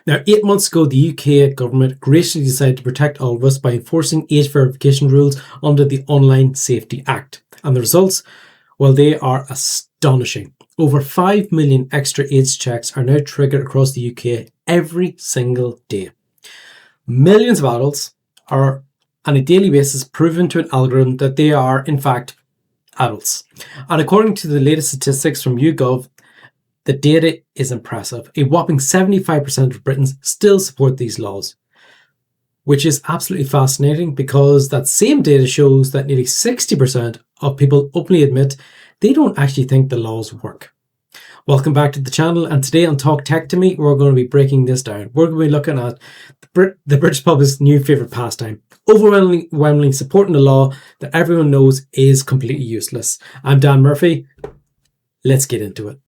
Now, 8 months ago, the UK government graciously decided to protect all of us by enforcing age verification rules under the Online Safety Act. And the results? Well, they are astonishing. Over 5 million extra age checks are now triggered across the UK every single day. Millions of adults are on a daily basis proven to an algorithm that they are, in fact, adults. And according to the latest statistics from YouGov, the data is impressive. A whopping 75% of Britons still support these laws, which is absolutely fascinating because that same data shows that nearly 60% of people openly admit they don't actually think the laws work. Welcome back to the channel, and today on Talk Tech to Me, we're going to be breaking this down. We're going to be looking at the British public's new favourite pastime, overwhelmingly supporting a law that everyone knows is completely useless. I'm Dan Murphy. Let's get into it.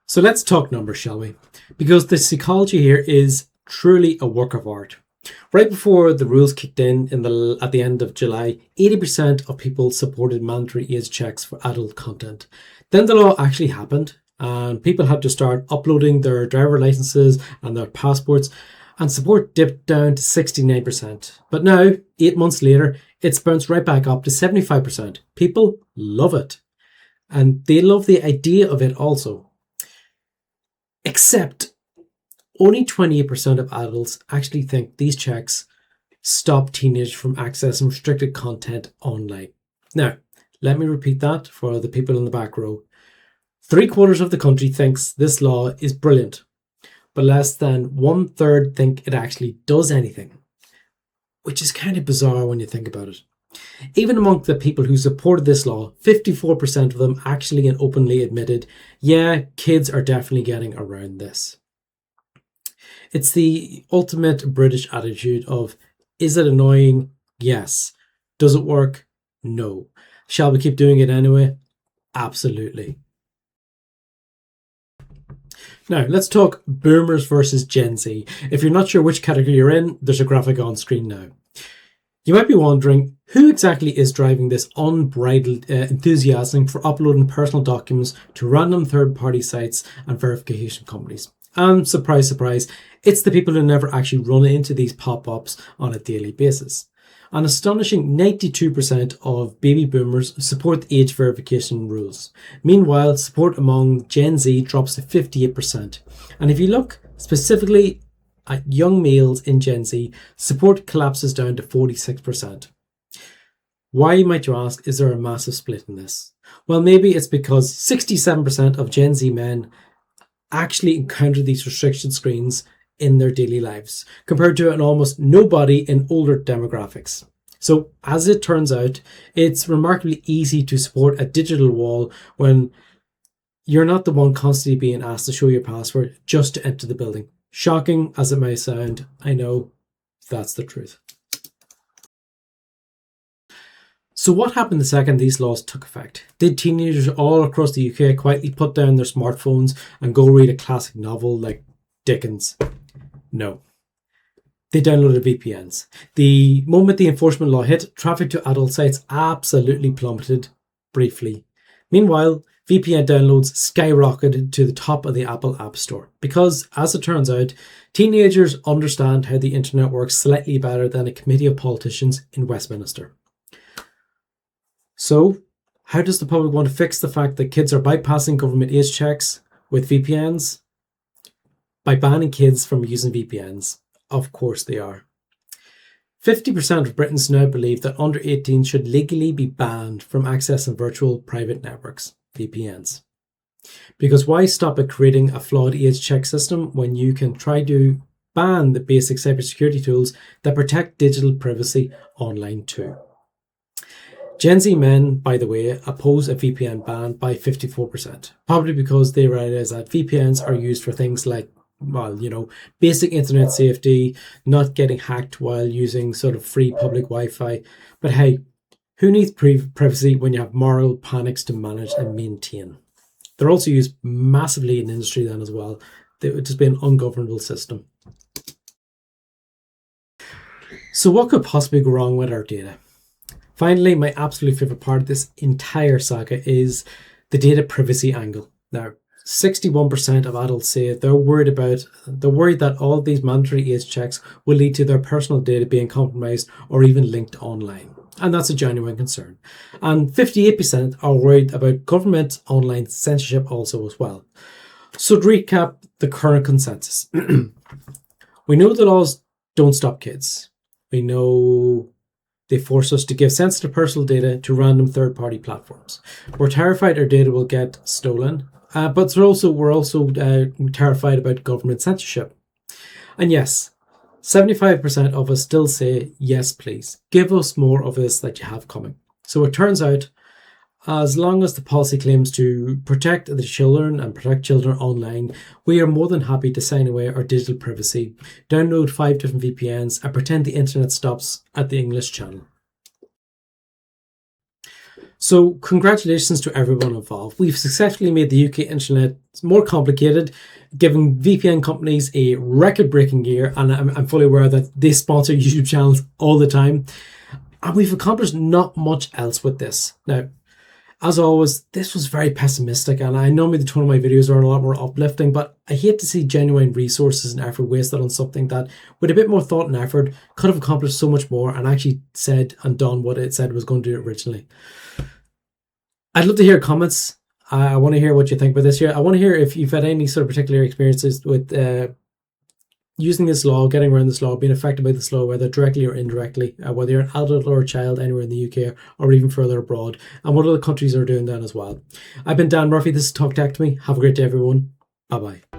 So let's talk numbers, shall we? Because the psychology here is truly a work of art. Right before the rules kicked in at the end of July, 80% of people supported mandatory age checks for adult content. Then the law actually happened and people had to start uploading their driver licenses and their passports, and support dipped down to 69%. But now, 8 months later, it's bounced right back up to 75%. People love it. And they love the idea of it also. Except only 28% of adults actually think these checks stop teenagers from accessing restricted content online. Now, let me repeat that for the people in the back row. 3/4 of the country thinks this law is brilliant, but less than 1/3 think it actually does anything, which is kind of bizarre when you think about it. Even among the people who supported this law, 54% of them actually and openly admitted, yeah, kids are definitely getting around this. It's the ultimate British attitude of, is it annoying? Yes. Does it work? No. Shall we keep doing it anyway? Absolutely. Now, let's talk boomers versus Gen Z. If you're not sure which category you're in, there's a graphic on screen now. You might be wondering, who exactly is driving this unbridled enthusiasm for uploading personal documents to random third-party sites and verification companies? And surprise, surprise, it's the people who never actually run into these pop-ups on a daily basis. An astonishing 92% of baby boomers support the age verification rules. Meanwhile, support among Gen Z drops to 58%. And if you look specifically at young males in Gen Z, support collapses down to 46%. Why, might you ask, is there a massive split in this? Well, maybe it's because 67% of Gen Z men actually encounter these restriction screens in their daily lives, compared to an almost nobody in older demographics. So, as it turns out, it's remarkably easy to support a digital wall when you're not the one constantly being asked to show your password just to enter the building. Shocking as it may sound, I know that's the truth. So what happened the second these laws took effect? Did teenagers all across the UK quietly put down their smartphones and go read a classic novel like Dickens? No. They downloaded VPNs. The moment the enforcement law hit, traffic to adult sites absolutely plummeted briefly. Meanwhile, VPN downloads skyrocketed to the top of the Apple App Store because, as it turns out, teenagers understand how the internet works slightly better than a committee of politicians in Westminster. So, how does the public want to fix the fact that kids are bypassing government age checks with VPNs? By banning kids from using VPNs. Of course they are. 50% of Britons now believe that under 18 should legally be banned from accessing virtual private networks, VPNs. Because why stop at creating a flawed age check system when you can try to ban the basic cybersecurity tools that protect digital privacy online too? Gen Z men, by the way, oppose a VPN ban by 54%, probably because they realize that VPNs are used for things like, well, basic internet safety, not getting hacked while using sort of free public Wi-Fi. But hey, who needs privacy when you have moral panics to manage and maintain? They're also used massively in industry then as well. It would just be an ungovernable system. So what could possibly go wrong with our data? Finally, my absolute favorite part of this entire saga is the data privacy angle. Now, 61% of adults say they're worried that all these mandatory age checks will lead to their personal data being compromised or even linked online. And that's a genuine concern. And 58% are worried about government online censorship also as well. So to recap the current consensus, we know the laws don't stop kids. We know they force us to give sensitive personal data to random third-party platforms. We're terrified our data will get stolen, but we're also terrified about government censorship. And yes, 75% of us still say, yes, please, give us more of this that you have coming. So it turns out, as long as the policy claims to protect the children and protect children online, we are more than happy to sign away our digital privacy, download 5 different VPNs, and pretend the internet stops at the English channel. So congratulations to everyone involved. We've successfully made the UK internet more complicated, giving VPN companies a record-breaking year, and I'm fully aware that they sponsor YouTube channels all the time. And we've accomplished not much else with this. Now, as always, this was very pessimistic, and I normally the tone of my videos are a lot more uplifting, but I hate to see genuine resources and effort wasted on something that, with a bit more thought and effort, could have accomplished so much more and actually said and done what it said it was going to do originally. I'd love to hear comments. I want to hear what you think about this year. I want to hear if you've had any sort of particular experiences with using this law, getting around this law, being affected by this law, whether directly or indirectly, whether you're an adult or a child anywhere in the UK or even further abroad, and what other countries are doing that as well. I've been Dan Murphy. This is Talk Tech to Me. Have a great day, everyone. Bye-bye.